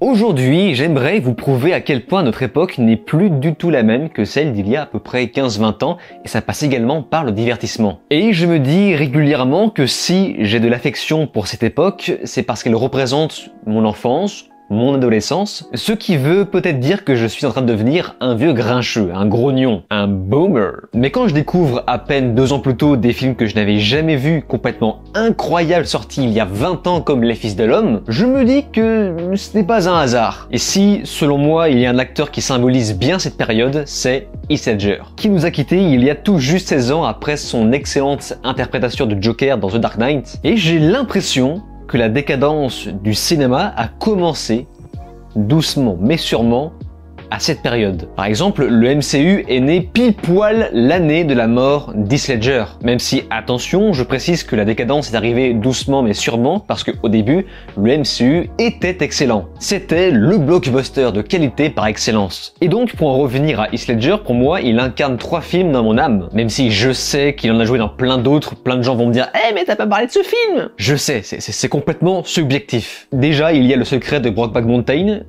Aujourd'hui, j'aimerais vous prouver à quel point notre époque n'est plus du tout la même que celle d'il y a à peu près 15-20 ans, et ça passe également par le divertissement. Et je me dis régulièrement que si j'ai de l'affection pour cette époque, c'est parce qu'elle représente mon enfance, mon adolescence, ce qui veut peut-être dire que je suis en train de devenir un vieux grincheux, un grognon, un boomer. Mais quand je découvre à peine 2 ans plus tôt des films que je n'avais jamais vus, complètement incroyables, sortis il y a 20 ans comme Les Fils de l'Homme, je me dis que ce n'est pas un hasard. Et si, selon moi, il y a un acteur qui symbolise bien cette période, c'est Heath Ledger, qui nous a quittés il y a tout juste 16 ans après son excellente interprétation de Joker dans The Dark Knight. Et j'ai l'impression que la décadence du cinéma a commencé, doucement mais sûrement, à cette période. Par exemple, le MCU est né pile poil l'année de la mort d'Heath Ledger. Même si, attention, je précise que la décadence est arrivée doucement mais sûrement parce qu'au début, le MCU était excellent. C'était le blockbuster de qualité par excellence. Et donc, pour en revenir à Heath Ledger, pour moi, il incarne 3 films dans mon âme. Même si je sais qu'il en a joué dans plein d'autres, plein de gens vont me dire « Eh mais t'as pas parlé de ce film !» Je sais, c'est complètement subjectif. Déjà, il y a Le Secret de Brokeback Mountain,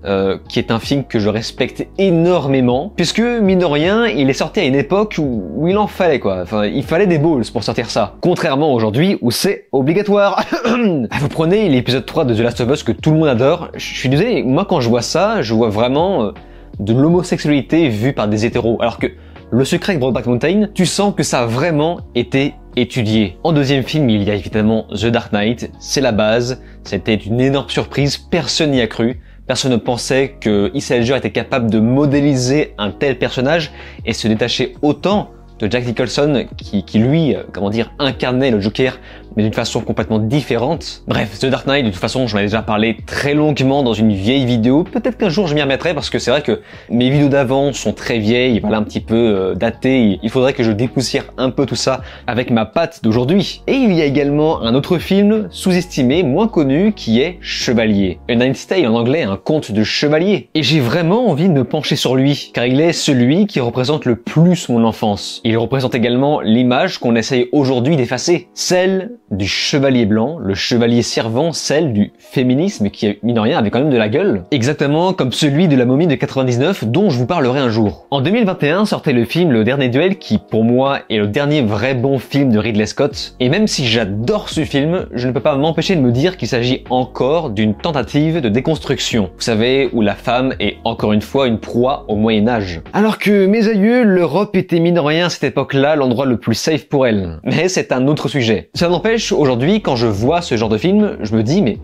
qui est un film que je respecte énormément, puisque mine de rien, il est sorti à une époque où il en fallait quoi. Enfin, il fallait des balls pour sortir ça. Contrairement aujourd'hui où c'est obligatoire. Vous prenez l'épisode 3 de The Last of Us que tout le monde adore. Je suis désolé, moi quand je vois ça, je vois vraiment de l'homosexualité vue par des hétéros. Alors que Le Secret de Brokeback Mountain, tu sens que ça a vraiment été étudié. En deuxième film, il y a évidemment The Dark Knight. C'est la base. C'était une énorme surprise. Personne n'y a cru. Personne ne pensait que Heath Ledger était capable de modéliser un tel personnage et se détacher autant de Jack Nicholson qui lui, comment dire, incarnait le Joker mais d'une façon complètement différente. Bref, The Dark Knight, de toute façon, j'en ai déjà parlé très longuement dans une vieille vidéo. Peut-être qu'un jour je m'y remettrai parce que c'est vrai que mes vidéos d'avant sont très vieilles, voilà, un petit peu datées. Il faudrait que je dépoussière un peu tout ça avec ma patte d'aujourd'hui. Et il y a également un autre film sous-estimé, moins connu, qui est Chevalier. A Knight's Tale en anglais, un conte de chevalier. Et j'ai vraiment envie de me pencher sur lui, car il est celui qui représente le plus mon enfance. Il représente également l'image qu'on essaye aujourd'hui d'effacer, celle du chevalier blanc, le chevalier servant, celle du féminisme qui, mine de rien, avait quand même de la gueule. Exactement comme celui de La Momie de 99 dont je vous parlerai un jour. En 2021 sortait le film Le Dernier Duel qui, pour moi, est le dernier vrai bon film de Ridley Scott. Et même si j'adore ce film, je ne peux pas m'empêcher de me dire qu'il s'agit encore d'une tentative de déconstruction. Vous savez, où la femme est encore une fois une proie au Moyen-Âge. Alors que mes aïeux, l'Europe était mine de rien à cette époque-là l'endroit le plus safe pour elle. Mais c'est un autre sujet. Ça n'empêche, aujourd'hui, quand je vois ce genre de film, je me dis, mais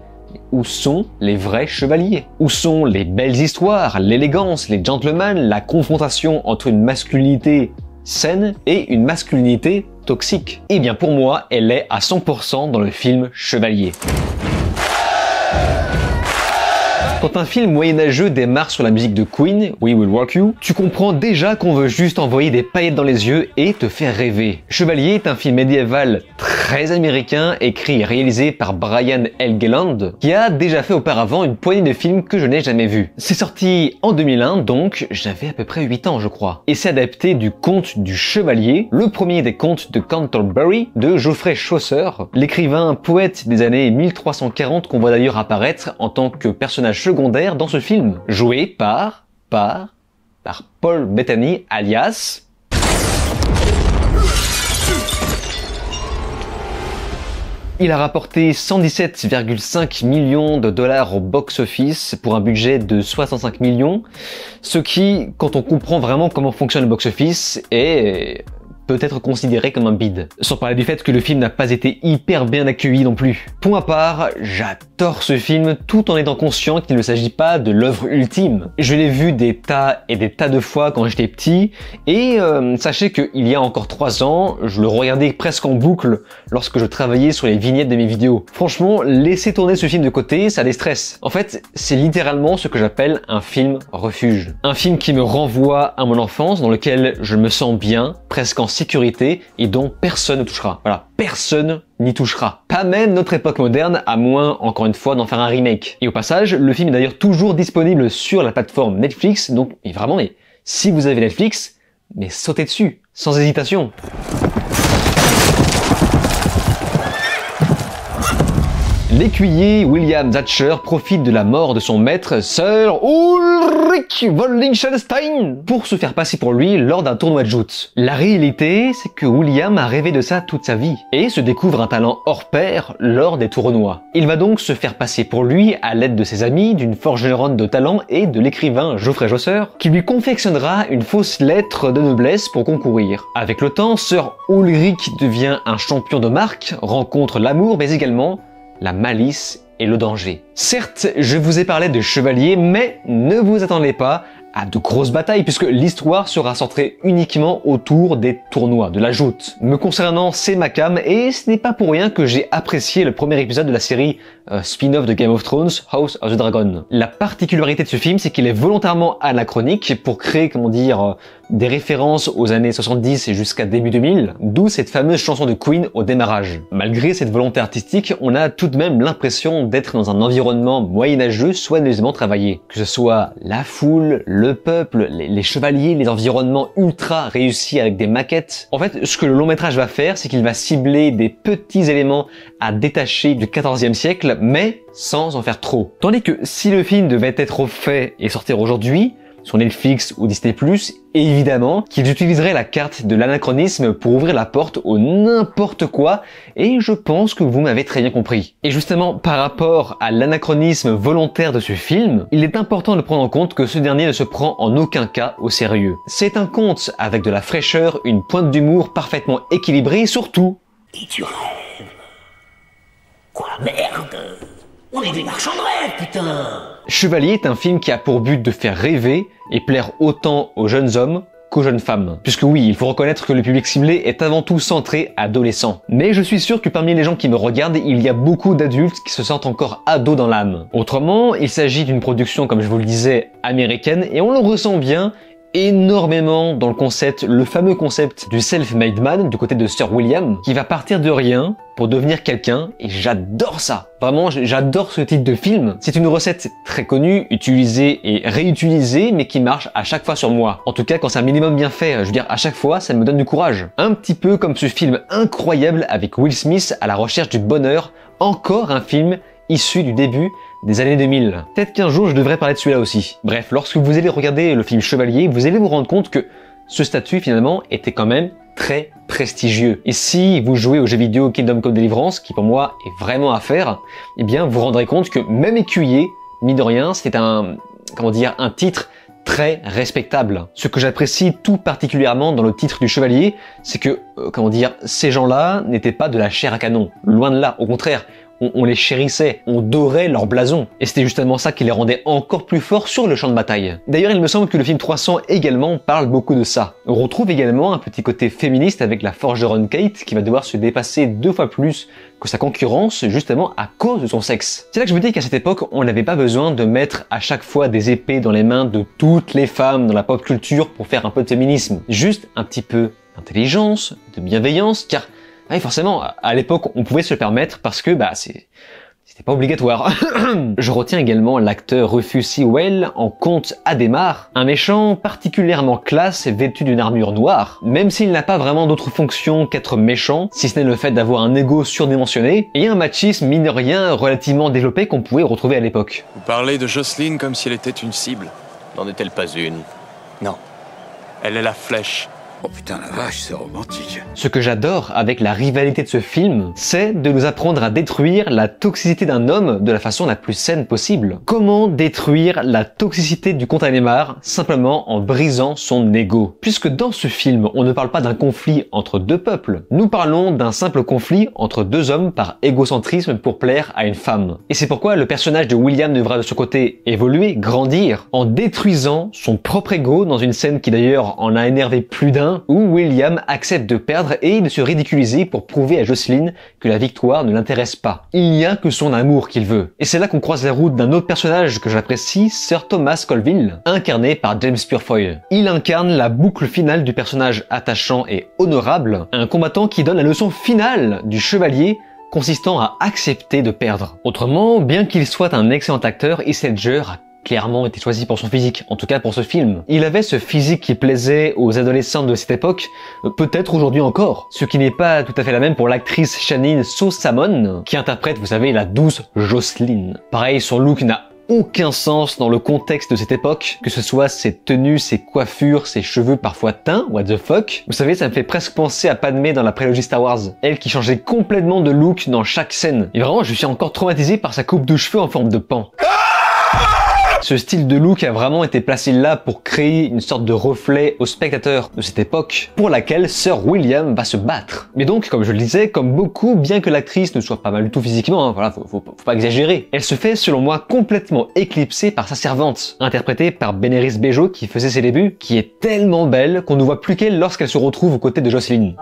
où sont les vrais chevaliers? Où sont les belles histoires, l'élégance, les gentlemen, la confrontation entre une masculinité saine et une masculinité toxique? Eh bien, pour moi, elle est à 100% dans le film Chevalier. Quand un film moyenâgeux démarre sur la musique de Queen, We Will Rock You, tu comprends déjà qu'on veut juste envoyer des paillettes dans les yeux et te faire rêver. Chevalier est un film médiéval très américain, écrit et réalisé par Brian Helgeland, qui a déjà fait auparavant une poignée de films que je n'ai jamais vus. C'est sorti en 2001, donc j'avais à peu près 8 ans je crois. Et c'est adapté du conte du Chevalier, le premier des contes de Canterbury, de Geoffrey Chaucer, l'écrivain poète des années 1340 qu'on voit d'ailleurs apparaître en tant que personnage secondaire dans ce film, joué par Paul Bettany alias Il a rapporté 117,5 millions de dollars au box-office pour un budget de 65 millions, ce qui, quand on comprend vraiment comment fonctionne le box-office, est peut être considéré comme un bide. Sans parler du fait que le film n'a pas été hyper bien accueilli non plus. Pour ma part, j'adore ce film tout en étant conscient qu'il ne s'agit pas de l'œuvre ultime. Je l'ai vu des tas et des tas de fois quand j'étais petit et sachez qu'il y a encore 3 ans, je le regardais presque en boucle lorsque je travaillais sur les vignettes de mes vidéos. Franchement, laisser tourner ce film de côté, ça déstresse. En fait, c'est littéralement ce que j'appelle un film refuge. Un film qui me renvoie à mon enfance, dans lequel je me sens bien, presque en sécurité et dont personne ne touchera. Voilà, personne n'y touchera. Pas même notre époque moderne, à moins, encore une fois, d'en faire un remake. Et au passage, le film est d'ailleurs toujours disponible sur la plateforme Netflix, donc vraiment, mais si vous avez Netflix, mais sautez dessus, sans hésitation. L'écuyer William Thatcher profite de la mort de son maître, Sir Ulrich von Liechtenstein, pour se faire passer pour lui lors d'un tournoi de joute. La réalité, c'est que William a rêvé de ça toute sa vie, et se découvre un talent hors pair lors des tournois. Il va donc se faire passer pour lui à l'aide de ses amis, d'une forgeronne de talent et de l'écrivain Geoffrey Chaucer, qui lui confectionnera une fausse lettre de noblesse pour concourir. Avec le temps, Sir Ulrich devient un champion de marque, rencontre l'amour, mais également la malice et le danger. Certes, je vous ai parlé de chevaliers, mais ne vous attendez pas à de grosses batailles, puisque l'histoire sera centrée uniquement autour des tournois, de la joute. Me concernant, c'est ma cam, et ce n'est pas pour rien que j'ai apprécié le premier épisode de la série spin-off de Game of Thrones, House of the Dragon. La particularité de ce film, c'est qu'il est volontairement anachronique pour créer, comment dire, des références aux années 70 et jusqu'à début 2000, d'où cette fameuse chanson de Queen au démarrage. Malgré cette volonté artistique, on a tout de même l'impression d'être dans un environnement moyenâgeux soigneusement travaillé. Que ce soit la foule, le peuple, les chevaliers, les environnements ultra réussis avec des maquettes. En fait, ce que le long métrage va faire, c'est qu'il va cibler des petits éléments à détacher du 14e siècle, mais sans en faire trop. Tandis que si le film devait être refait et sortir aujourd'hui, sur Netflix ou Disney+, évidemment qu'ils utiliseraient la carte de l'anachronisme pour ouvrir la porte au n'importe quoi, et je pense que vous m'avez très bien compris. Et justement, par rapport à l'anachronisme volontaire de ce film, il est important de prendre en compte que ce dernier ne se prend en aucun cas au sérieux. C'est un conte avec de la fraîcheur, une pointe d'humour parfaitement équilibrée, et surtout... Et tu rêves? Quoi, merde? On est des marchands de rêve, putain! Chevalier est un film qui a pour but de faire rêver et plaire autant aux jeunes hommes qu'aux jeunes femmes. Puisque oui, il faut reconnaître que le public ciblé est avant tout centré adolescent. Mais je suis sûr que parmi les gens qui me regardent, il y a beaucoup d'adultes qui se sentent encore ados dans l'âme. Autrement, il s'agit d'une production, comme je vous le disais, américaine, et on le ressent bien énormément dans le concept, le fameux concept du self-made man du côté de Sir William, qui va partir de rien pour devenir quelqu'un, et j'adore ça. Vraiment, j'adore ce type de film. C'est une recette très connue, utilisée et réutilisée, mais qui marche à chaque fois sur moi. En tout cas, quand c'est un minimum bien fait, je veux dire, à chaque fois, ça me donne du courage. Un petit peu comme ce film incroyable avec Will Smith à la recherche du bonheur, encore un film issu du début des années 2000. Peut-être qu'un jour je devrais parler de celui-là aussi. Bref, lorsque vous allez regarder le film Chevalier, vous allez vous rendre compte que ce statut finalement était quand même très prestigieux. Et si vous jouez au jeu vidéo Kingdom Come Deliverance, qui pour moi est vraiment à faire, eh bien vous vous rendrez compte que même écuyer, mine de rien, c'est un, comment dire, un titre très respectable. Ce que j'apprécie tout particulièrement dans le titre du Chevalier, c'est que, comment dire, ces gens-là n'étaient pas de la chair à canon. Loin de là, au contraire, on les chérissait, on dorait leur blason. Et c'était justement ça qui les rendait encore plus forts sur le champ de bataille. D'ailleurs, il me semble que le film 300 également parle beaucoup de ça. On retrouve également un petit côté féministe avec la forgeronne Kate qui va devoir se dépasser 2 fois plus que sa concurrence justement à cause de son sexe. C'est là que je me dis qu'à cette époque, on n'avait pas besoin de mettre à chaque fois des épées dans les mains de toutes les femmes dans la pop culture pour faire un peu de féminisme. Juste un petit peu d'intelligence, de bienveillance, car oui, forcément, à l'époque, on pouvait se le permettre parce que, c'était pas obligatoire. Je retiens également l'acteur Rufus Sewell en comte Adhémar, un méchant particulièrement classe et vêtu d'une armure noire, même s'il n'a pas vraiment d'autre fonction qu'être méchant, si ce n'est le fait d'avoir un ego surdimensionné, et un machisme mine de rien relativement développé qu'on pouvait retrouver à l'époque. Vous parlez de Jocelyne comme si elle était une cible. N'en est-elle pas une? Non. Elle est la flèche. Oh putain la vache, c'est romantique. Ce que j'adore avec la rivalité de ce film, c'est de nous apprendre à détruire la toxicité d'un homme de la façon la plus saine possible. Comment détruire la toxicité du comte Adhémar simplement en brisant son ego? Puisque dans ce film, on ne parle pas d'un conflit entre deux peuples, nous parlons d'un simple conflit entre deux hommes par égocentrisme pour plaire à une femme. Et c'est pourquoi le personnage de William devra de ce côté évoluer, grandir, en détruisant son propre ego dans une scène qui d'ailleurs en a énervé plus d'un, où William accepte de perdre et de se ridiculiser pour prouver à Jocelyne que la victoire ne l'intéresse pas. Il n'y a que son amour qu'il veut. Et c'est là qu'on croise la route d'un autre personnage que j'apprécie, Sir Thomas Colville, incarné par James Purefoy. Il incarne la boucle finale du personnage attachant et honorable, un combattant qui donne la leçon finale du chevalier consistant à accepter de perdre. Autrement, bien qu'il soit un excellent acteur, Heath Ledger a clairement été choisi pour son physique, en tout cas pour ce film. Il avait ce physique qui plaisait aux adolescents de cette époque, peut-être aujourd'hui encore. Ce qui n'est pas tout à fait la même pour l'actrice Shannon Sossamon, qui interprète, vous savez, la douce Jocelyn. Pareil, son look n'a aucun sens dans le contexte de cette époque, que ce soit ses tenues, ses coiffures, ses cheveux parfois teints, what the fuck. Vous savez, ça me fait presque penser à Padmé dans la prélogie Star Wars, elle qui changeait complètement de look dans chaque scène. Et vraiment, je suis encore traumatisé par sa coupe de cheveux en forme de pan. Ce style de look a vraiment été placé là pour créer une sorte de reflet aux spectateurs de cette époque, pour laquelle Sir William va se battre. Mais donc, comme je le disais, comme beaucoup, bien que l'actrice ne soit pas mal du tout physiquement, hein, voilà, faut pas exagérer, elle se fait, selon moi, complètement éclipsée par sa servante, interprétée par Bénéris Bejo qui faisait ses débuts, qui est tellement belle qu'on ne voit plus qu'elle lorsqu'elle se retrouve aux côtés de Jocelyn.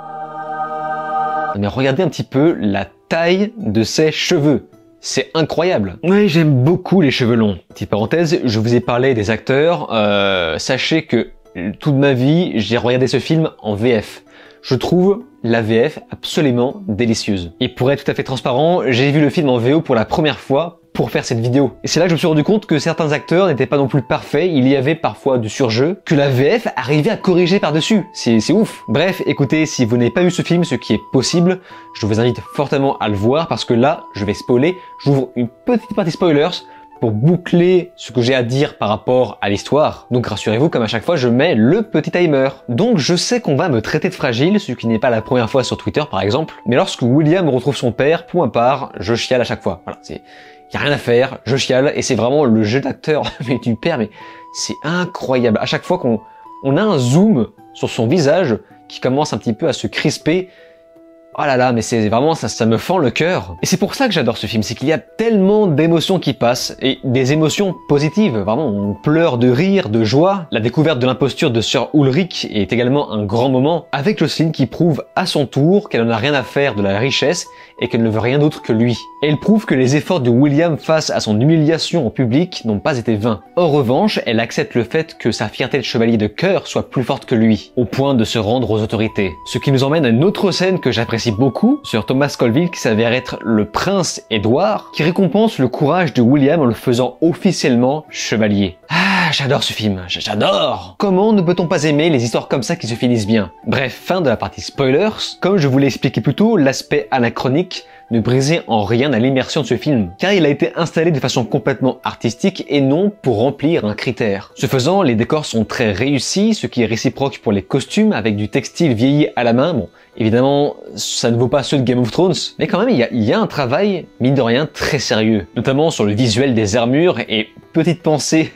Mais regardez un petit peu la taille de ses cheveux. C'est incroyable. Oui, j'aime beaucoup les cheveux longs. Petite parenthèse, je vous ai parlé des acteurs. Sachez que toute ma vie, j'ai regardé ce film en VF. Je trouve la VF absolument délicieuse. Et pour être tout à fait transparent, j'ai vu le film en VO pour la première fois pour faire cette vidéo. Et c'est là que je me suis rendu compte que certains acteurs n'étaient pas non plus parfaits, il y avait parfois du surjeu, que la VF arrivait à corriger par-dessus. C'est ouf. Bref, écoutez, si vous n'avez pas vu ce film, ce qui est possible, je vous invite fortement à le voir parce que là, je vais spoiler, j'ouvre une petite partie spoilers pour boucler ce que j'ai à dire par rapport à l'histoire. Donc rassurez-vous, comme à chaque fois, je mets le petit timer. Donc je sais qu'on va me traiter de fragile, ce qui n'est pas la première fois sur Twitter par exemple, mais lorsque William retrouve son père, pour ma part, je chiale à chaque fois. Voilà, y a rien à faire, je chiale, et c'est vraiment le jeu d'acteur mais du père, mais c'est incroyable. À chaque fois qu'on a un zoom sur son visage qui commence un petit peu à se crisper, oh là là, mais c'est vraiment, ça me fend le cœur. Et c'est pour ça que j'adore ce film, c'est qu'il y a tellement d'émotions qui passent, et des émotions positives, vraiment, on pleure de rire, de joie. La découverte de l'imposture de Sir Ulrich est également un grand moment, avec Jocelyn qui prouve à son tour qu'elle n'en a rien à faire de la richesse, et qu'elle ne veut rien d'autre que lui. Et elle prouve que les efforts de William face à son humiliation en public n'ont pas été vains. En revanche, elle accepte le fait que sa fierté de chevalier de cœur soit plus forte que lui, au point de se rendre aux autorités. Ce qui nous emmène à une autre scène que j'apprécie beaucoup, sur Thomas Colville qui s'avère être le prince Édouard, qui récompense le courage de William en le faisant officiellement chevalier. Ah, j'adore ce film, j'adore! Comment ne peut-on pas aimer les histoires comme ça qui se finissent bien? Bref, fin de la partie spoilers. Comme je vous l'ai expliqué plus tôt, l'aspect anachronique ne brisait en rien à l'immersion de ce film, car il a été installé de façon complètement artistique et non pour remplir un critère. Ce faisant, les décors sont très réussis, ce qui est réciproque pour les costumes, avec du textile vieilli à la main. Bon, évidemment, ça ne vaut pas ceux de Game of Thrones, mais quand même, il y a un travail, mine de rien, très sérieux, notamment sur le visuel des armures, et petite pensée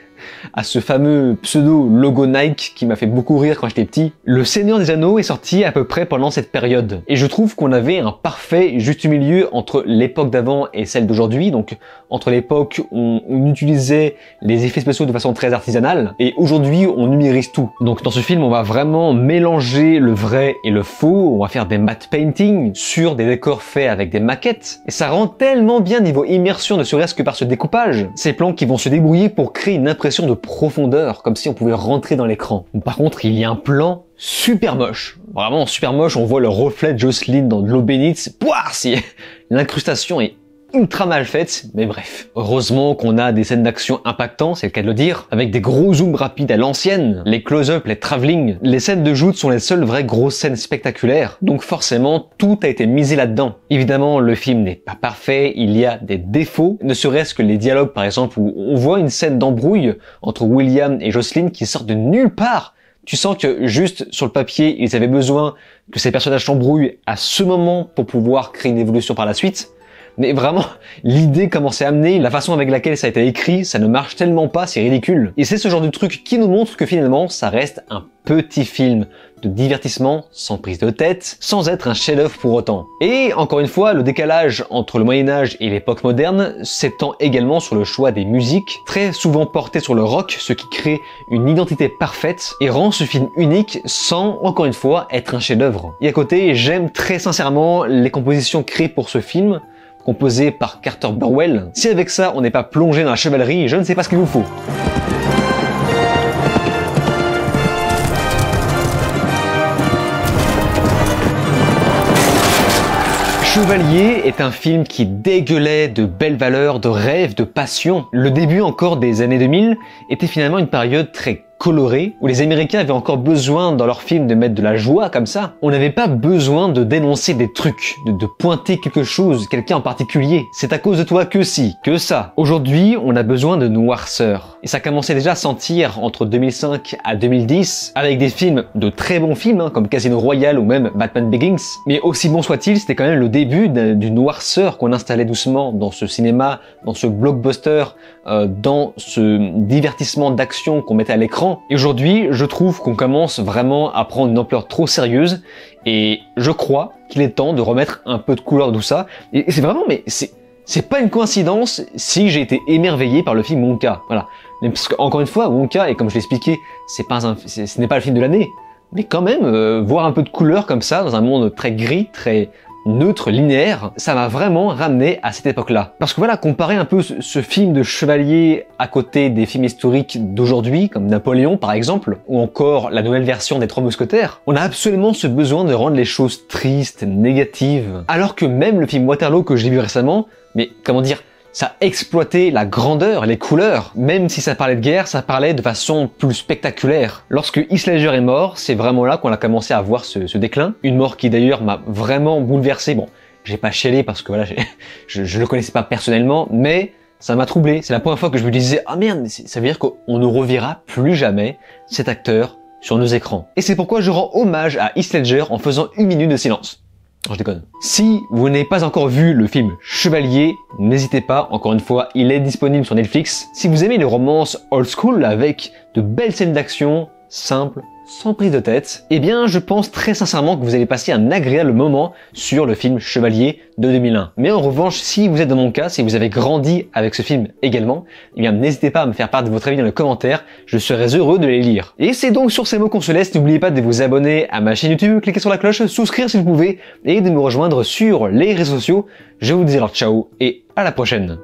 à ce fameux pseudo logo Nike qui m'a fait beaucoup rire quand j'étais petit. Le Seigneur des Anneaux est sorti à peu près pendant cette période. Et je trouve qu'on avait un parfait juste milieu entre l'époque d'avant et celle d'aujourd'hui. Donc entre l'époque où on utilisait les effets spéciaux de façon très artisanale et aujourd'hui on numérise tout. Donc dans ce film on va vraiment mélanger le vrai et le faux. On va faire des matte painting sur des décors faits avec des maquettes. Et ça rend tellement bien niveau immersion, ne serait-ce que par ce découpage. Ces plans qui vont se débrouiller pour créer une impression de profondeur, comme si on pouvait rentrer dans l'écran. Par contre, il y a un plan super moche. Vraiment super moche, on voit le reflet de Jocelyn dans de l'eau bénite. Pouah, l'incrustation est ultra mal faite, mais bref. Heureusement qu'on a des scènes d'action impactantes, c'est le cas de le dire, avec des gros zooms rapides à l'ancienne, les close-up, les travelling. Les scènes de joutes sont les seules vraies grosses scènes spectaculaires, donc forcément, tout a été misé là-dedans. Évidemment, le film n'est pas parfait, il y a des défauts, ne serait-ce que les dialogues par exemple, où on voit une scène d'embrouille entre William et Jocelyn qui sort de nulle part. Tu sens que juste sur le papier, ils avaient besoin que ces personnages s'embrouillent à ce moment pour pouvoir créer une évolution par la suite. Mais vraiment, l'idée, comment c'est amené, la façon avec laquelle ça a été écrit, ça ne marche tellement pas, c'est ridicule. Et c'est ce genre de truc qui nous montre que finalement, ça reste un petit film de divertissement, sans prise de tête, sans être un chef-d'œuvre pour autant. Et encore une fois, le décalage entre le Moyen-Âge et l'époque moderne s'étend également sur le choix des musiques, très souvent portées sur le rock, ce qui crée une identité parfaite et rend ce film unique sans, encore une fois, être un chef-d'œuvre. Et à côté, j'aime très sincèrement les compositions créées pour ce film, composé par Carter Burwell. Si avec ça on n'est pas plongé dans la chevalerie, je ne sais pas ce qu'il vous faut. Chevalier est un film qui dégueulait de belles valeurs, de rêves, de passion. Le début encore des années 2000 était finalement une période très coloré, où les Américains avaient encore besoin dans leurs films de mettre de la joie comme ça. On n'avait pas besoin de dénoncer des trucs, de pointer quelque chose, quelqu'un en particulier. C'est à cause de toi que si, que ça. Aujourd'hui, on a besoin de noirceur. Et ça commençait déjà à sentir entre 2005 à 2010, avec des films, de très bons films, comme Casino Royale ou même Batman Begins. Mais aussi bon soit-il, c'était quand même le début d'une noirceur qu'on installait doucement dans ce cinéma, dans ce blockbuster, dans ce divertissement d'action qu'on mettait à l'écran. Et aujourd'hui, je trouve qu'on commence vraiment à prendre une ampleur trop sérieuse et je crois qu'il est temps de remettre un peu de couleur dans tout ça. Et c'est vraiment, mais c'est pas une coïncidence si j'ai été émerveillé par le film Wonka. Voilà. Parce qu'encore une fois, Wonka, et comme je l'ai expliqué, ce n'est pas le film de l'année. Mais quand même, voir un peu de couleur comme ça dans un monde très gris, très neutre, linéaire, ça m'a vraiment ramené à cette époque-là. Parce que voilà, comparer un peu ce film de chevalier à côté des films historiques d'aujourd'hui, comme Napoléon par exemple, ou encore la nouvelle version des Trois Mousquetaires, on a absolument ce besoin de rendre les choses tristes, négatives. Alors que même le film Waterloo que j'ai vu récemment, mais comment dire, ça exploitait la grandeur, les couleurs. Même si ça parlait de guerre, ça parlait de façon plus spectaculaire. Lorsque Heath Ledger est mort, c'est vraiment là qu'on a commencé à voir ce déclin. Une mort qui d'ailleurs m'a vraiment bouleversé. Bon, j'ai pas chialé parce que voilà, je le connaissais pas personnellement, mais ça m'a troublé. C'est la première fois que je me disais, ah merde, ça veut dire qu'on ne reverra plus jamais cet acteur sur nos écrans. Et c'est pourquoi je rends hommage à Heath Ledger en faisant une minute de silence. Non, je déconne. Si vous n'avez pas encore vu le film Chevalier, n'hésitez pas, encore une fois, il est disponible sur Netflix. Si vous aimez les romances old school avec de belles scènes d'action, simples, sans prise de tête, eh bien je pense très sincèrement que vous allez passer un agréable moment sur le film Chevalier de 2001. Mais en revanche, si vous êtes dans mon cas, si vous avez grandi avec ce film également, eh bien n'hésitez pas à me faire part de votre avis dans les commentaires, je serai heureux de les lire. Et c'est donc sur ces mots qu'on se laisse, n'oubliez pas de vous abonner à ma chaîne YouTube, cliquez sur la cloche, souscrire si vous pouvez, et de me rejoindre sur les réseaux sociaux. Je vous dis alors ciao et à la prochaine.